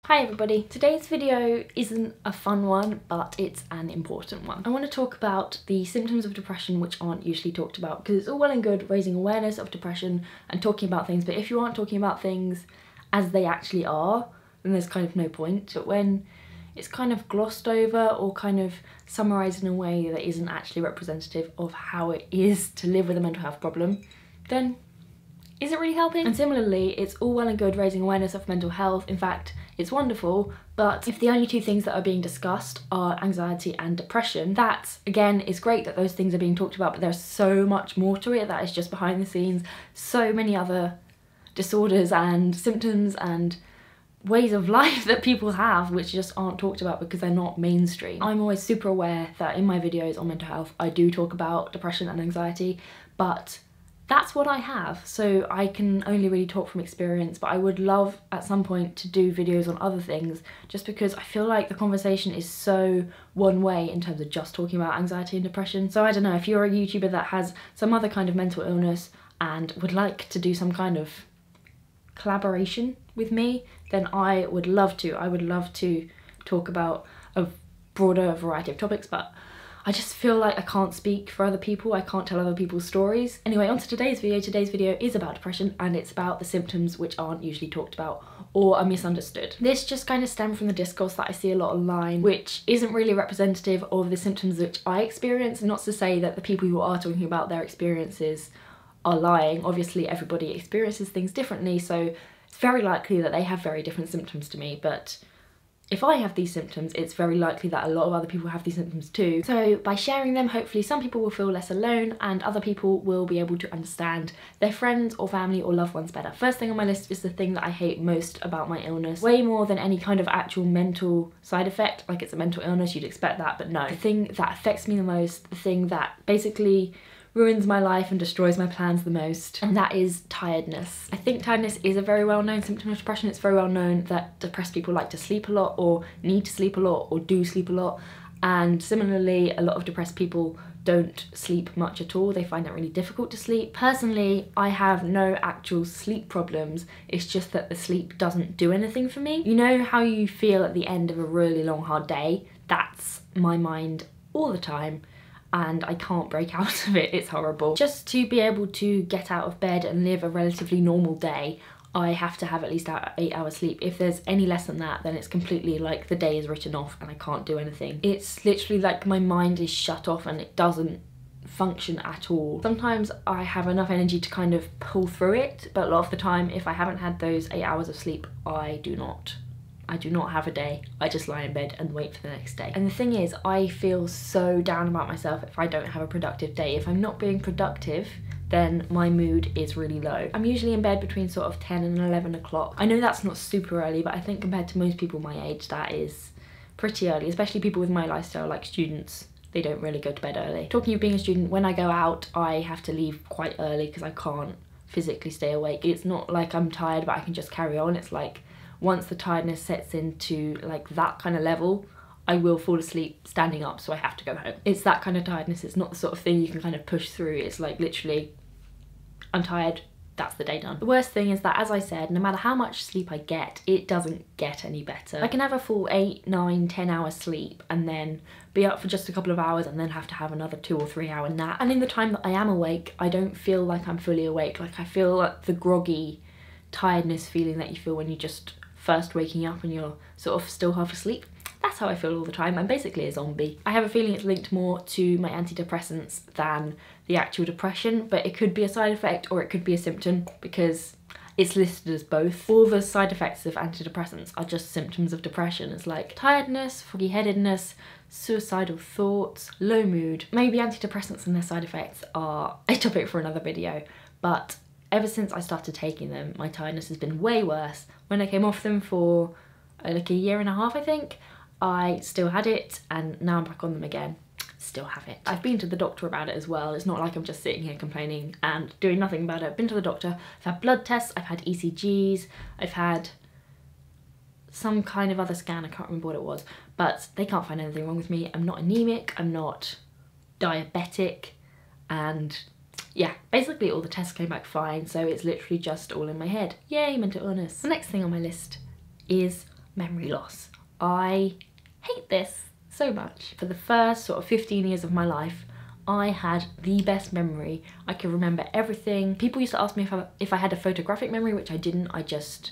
Hi everybody, today's video isn't a fun one, but it's an important one. I want to talk about the symptoms of depression which aren't usually talked about, because it's all well and good raising awareness of depression and talking about things, but if you aren't talking about things as they actually are, then there's kind of no point. But when it's kind of glossed over or kind of summarised in a way that isn't actually representative of how it is to live with a mental health problem, then is it really helping? And similarly, it's all well and good raising awareness of mental health. In fact, it's wonderful, but if the only two things that are being discussed are anxiety and depression, that again is great that those things are being talked about, but there's so much more to it that is just behind the scenes. So many other disorders and symptoms and ways of life that people have which just aren't talked about because they're not mainstream. I'm always super aware that in my videos on mental health I do talk about depression and anxiety, but that's what I have, so I can only really talk from experience. But I would love at some point to do videos on other things, just because I feel like the conversation is so one way in terms of just talking about anxiety and depression. So I don't know, if you're a YouTuber that has some other kind of mental illness and would like to do some kind of collaboration with me, then I would love to. I would love to talk about a broader variety of topics, but I just feel like I can't speak for other people, I can't tell other people's stories. Anyway, on to today's video. Today's video is about depression, and it's about the symptoms which aren't usually talked about or are misunderstood. This just kind of stemmed from the discourse that I see a lot online, which isn't really representative of the symptoms which I experience, and not to say that the people who are talking about their experiences are lying. Obviously everybody experiences things differently, so it's very likely that they have very different symptoms to me, but if I have these symptoms, it's very likely that a lot of other people have these symptoms too. So by sharing them, hopefully some people will feel less alone and other people will be able to understand their friends or family or loved ones better. First thing on my list is the thing that I hate most about my illness, way more than any kind of actual mental side effect. Like, it's a mental illness, you'd expect that, but no. The thing that affects me the most, the thing that basically ruins my life and destroys my plans the most, and that is tiredness. I think tiredness is a very well-known symptom of depression. It's very well known that depressed people like to sleep a lot, or need to sleep a lot, or do sleep a lot, and similarly a lot of depressed people don't sleep much at all. They find it really difficult to sleep. Personally, I have no actual sleep problems, it's just that the sleep doesn't do anything for me. You know how you feel at the end of a really long hard day? That's my mind all the time, and I can't break out of it. It's horrible. Just to be able to get out of bed and live a relatively normal day, I have to have at least 8 hours sleep. If there's any less than that, then it's completely like the day is written off and I can't do anything. It's literally like my mind is shut off and it doesn't function at all. Sometimes I have enough energy to kind of pull through it, but a lot of the time if I haven't had those 8 hours of sleep, I do not have a day. I just lie in bed and wait for the next day. And the thing is, I feel so down about myself if I don't have a productive day. If I'm not being productive, then my mood is really low. I'm usually in bed between sort of 10 and 11 o'clock. I know that's not super early, but I think compared to most people my age, that is pretty early, especially people with my lifestyle, like students. They don't really go to bed early. Talking of being a student, when I go out, I have to leave quite early because I can't physically stay awake. It's not like I'm tired but I can just carry on. It's like once the tiredness sets into like that kind of level, I will fall asleep standing up, so I have to go home. It's that kind of tiredness. It's not the sort of thing you can kind of push through. It's like literally, I'm tired, that's the day done. The worst thing is that, as I said, no matter how much sleep I get, it doesn't get any better. I can have a full 8, 9, 10 hours sleep and then be up for just a couple of hours and then have to have another 2 or 3 hour nap. And in the time that I am awake, I don't feel like I'm fully awake. Like, I feel like the groggy tiredness feeling that you feel when you just first waking up and you're sort of still half asleep. That's how I feel all the time. I'm basically a zombie. I have a feeling it's linked more to my antidepressants than the actual depression, but it could be a side effect or it could be a symptom because it's listed as both. All the side effects of antidepressants are just symptoms of depression. It's like tiredness, foggy-headedness, suicidal thoughts, low mood. Maybe antidepressants and their side effects are a topic for another video, but ever since I started taking them, my tiredness has been way worse. When I came off them for like a year and a half, I think, I still had it, and now I'm back on them again. Still have it. I've been to the doctor about it as well. It's not like I'm just sitting here complaining and doing nothing about it. I've been to the doctor, I've had blood tests, I've had ECGs, I've had some kind of other scan, I can't remember what it was, but they can't find anything wrong with me. I'm not anemic, I'm not diabetic, and yeah, basically all the tests came back fine, so it's literally just all in my head. Yay, mental illness. The next thing on my list is memory loss. I hate this so much. For the first sort of 15 years of my life, I had the best memory. I could remember everything. People used to ask me if I had a photographic memory, which I didn't. I just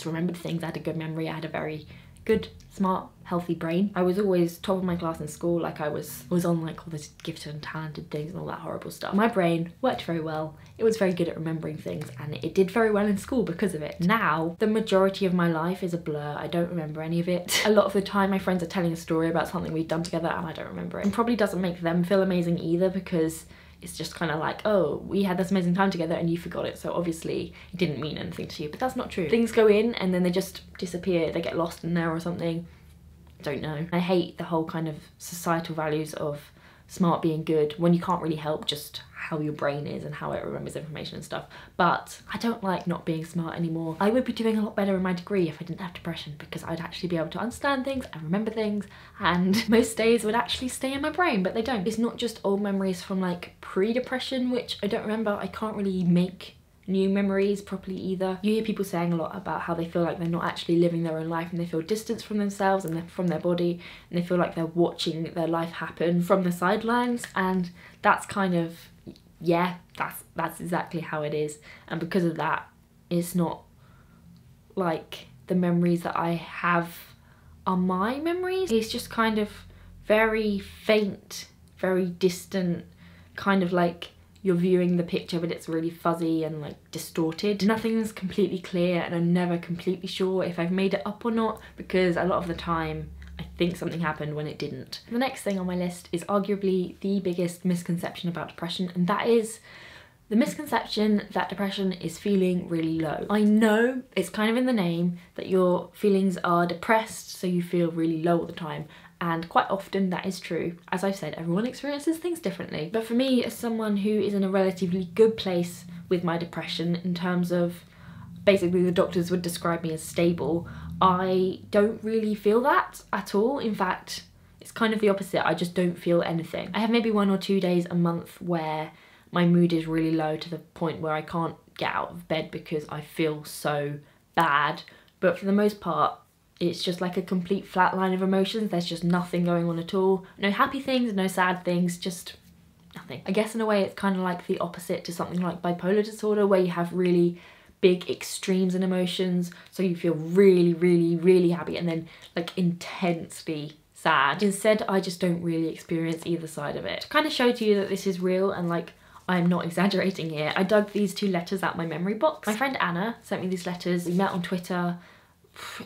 remembered things. I had a good memory. I had a very good, smart, healthy brain. I was always top of my class in school. Like I was on like all this gifted and talented things and all that horrible stuff. My brain worked very well. It was very good at remembering things, and it did very well in school because of it. Now, the majority of my life is a blur. I don't remember any of it. A lot of the time my friends are telling a story about something we've done together and I don't remember it. It probably doesn't make them feel amazing either, because it's just kind of like, oh, we had this amazing time together and you forgot it, so obviously it didn't mean anything to you. But that's not true. Things go in and then they just disappear. They get lost in there or something. Don't know. I hate the whole kind of societal values of smart being good when you can't really help just how your brain is and how it remembers information and stuff. But I don't like not being smart anymore. I would be doing a lot better in my degree if I didn't have depression, because I'd actually be able to understand things and remember things, and most days would actually stay in my brain, but they don't. It's not just old memories from like pre-depression, which I don't remember. I can't really make new memories properly either. You hear people saying a lot about how they feel like they're not actually living their own life, and they feel distance from themselves and from their body, and they feel like they're watching their life happen from the sidelines, and that's kind of, yeah, that's exactly how it is. And because of that, it's not like the memories that I have are my memories. It's just kind of very faint, very distant, kind of like you're viewing the picture but it's really fuzzy and like distorted. Nothing's completely clear, and I'm never completely sure if I've made it up or not, because a lot of the time I think something happened when it didn't. The next thing on my list is arguably the biggest misconception about depression, and that is the misconception that depression is feeling really low. I know it's kind of in the name that your feelings are depressed, so you feel really low all the time. And quite often that is true. As I've said, everyone experiences things differently. But for me, as someone who is in a relatively good place with my depression, in terms of basically the doctors would describe me as stable, I don't really feel that at all. In fact, it's kind of the opposite. I just don't feel anything. I have maybe 1 or 2 days a month where my mood is really low to the point where I can't get out of bed because I feel so bad. But for the most part, it's just like a complete flat line of emotions. There's just nothing going on at all. No happy things, no sad things, just nothing. I guess in a way it's kind of like the opposite to something like bipolar disorder, where you have really big extremes in emotions. So you feel really, really, really happy and then like intensely sad. Instead, I just don't really experience either side of it. To kind of show to you that this is real and like I'm not exaggerating here, I dug these 2 letters out my memory box. My friend Anna sent me these letters. We met on Twitter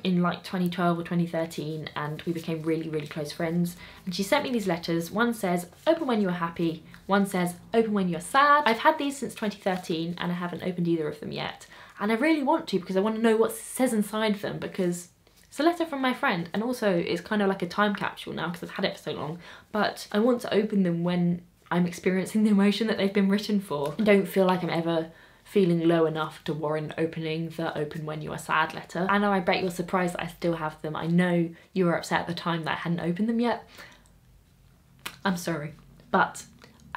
in like 2012 or 2013, and we became really, really close friends. And she sent me these letters. One says, open when you are happy. One says, open when you're sad. I've had these since 2013 and I haven't opened either of them yet. And I really want to, because I want to know what says inside them, because it's a letter from my friend, and also it's kind of like a time capsule now because I've had it for so long. But I want to open them when I'm experiencing the emotion that they've been written for. I don't feel like I'm ever feeling low enough to warrant opening the open when you are sad letter. I know, I bet you're surprised that I still have them. I know you were upset at the time that I hadn't opened them yet. I'm sorry, but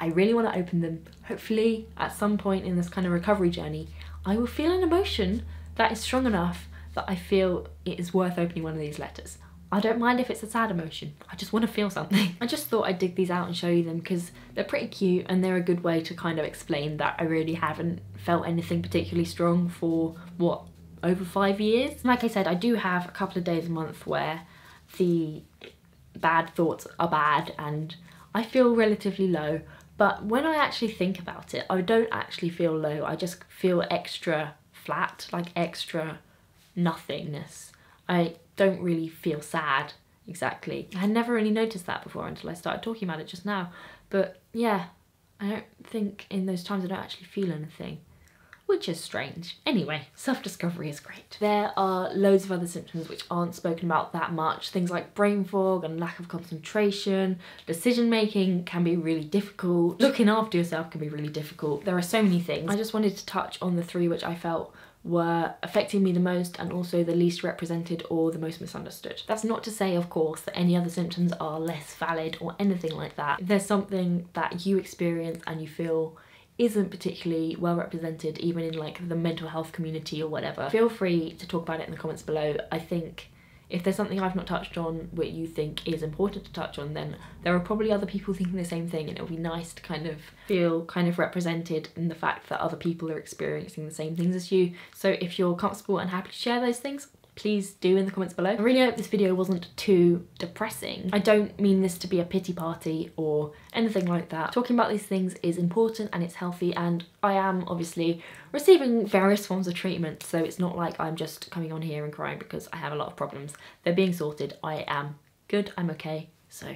I really want to open them. Hopefully at some point in this kind of recovery journey, I will feel an emotion that is strong enough that I feel it is worth opening one of these letters. I don't mind if it's a sad emotion. I just want to feel something. I just thought I'd dig these out and show you them because they're pretty cute, and they're a good way to kind of explain that I really haven't felt anything particularly strong for, what, over 5 years? Like I said, I do have a couple of days a month where the bad thoughts are bad and I feel relatively low. But when I actually think about it, I don't actually feel low. I just feel extra flat, like extra nothingness. I don't really feel sad, exactly. I had never really noticed that before until I started talking about it just now. But yeah, I don't think in those times I don't actually feel anything, which is strange. Anyway, self-discovery is great. There are loads of other symptoms which aren't spoken about that much. Things like brain fog and lack of concentration. Decision-making can be really difficult. Looking after yourself can be really difficult. There are so many things. I just wanted to touch on the 3 which I felt were affecting me the most and also the least represented or the most misunderstood. That's not to say, of course, that any other symptoms are less valid or anything like that. If there's something that you experience and you feel isn't particularly well represented even in like the mental health community or whatever, feel free to talk about it in the comments below. I think if there's something I've not touched on what you think is important to touch on, then there are probably other people thinking the same thing, and it'll be nice to kind of feel kind of represented in the fact that other people are experiencing the same things as you. So if you're comfortable and happy to share those things, please do in the comments below. I really hope this video wasn't too depressing. I don't mean this to be a pity party or anything like that. Talking about these things is important and it's healthy, and I am obviously receiving various forms of treatment, so it's not like I'm just coming on here and crying because I have a lot of problems. They're being sorted. I am good, I'm okay, so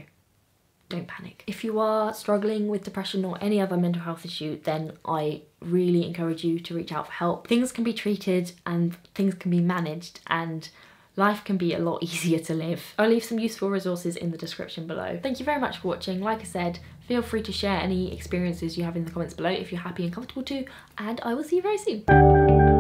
don't panic. If you are struggling with depression or any other mental health issue, then I really encourage you to reach out for help. Things can be treated and things can be managed, and life can be a lot easier to live. I'll leave some useful resources in the description below. Thank you very much for watching. Like I said, feel free to share any experiences you have in the comments below if you're happy and comfortable to, and I will see you very soon.